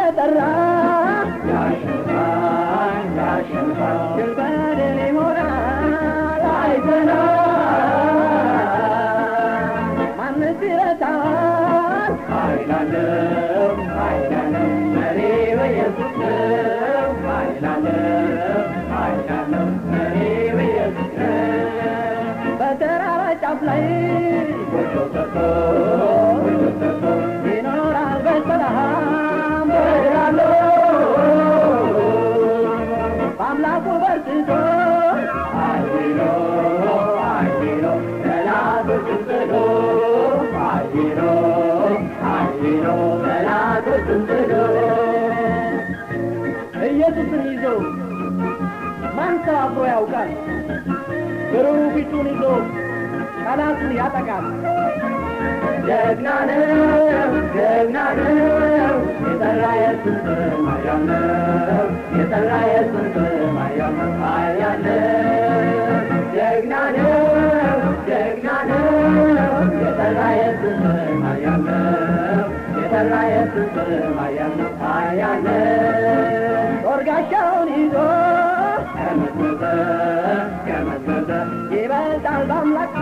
يترى يا شفا البدل مورا لايتنا من سيرتا هايلالم مريم يسوع هايلالم مريم يسوع بترى ጫፍላይ ይኖራል በሰላም በራሎ አምላኩ በርትቶ አይሎ ሰላም ትጥሎ አይሎ ሰላም ትጥሎ ኢየሱስን ይዞ ማን ሰው አብሮ ያውቃል ብሩፊቱን ይዞ ጠላትን ያጠቃል ጀግና ነው የጠራ ኢየሱስ ማርያም ነው የጠራ ኢየሱስ ማርያም አያለ ጀግና ነው የጠራ ኢየሱስ ማርያም ነው የጠራ ኢየሱስ ማርያም አያለ ጦርጋሻውን ይዞ ከመዘዘ ይበልጣል በአምላክ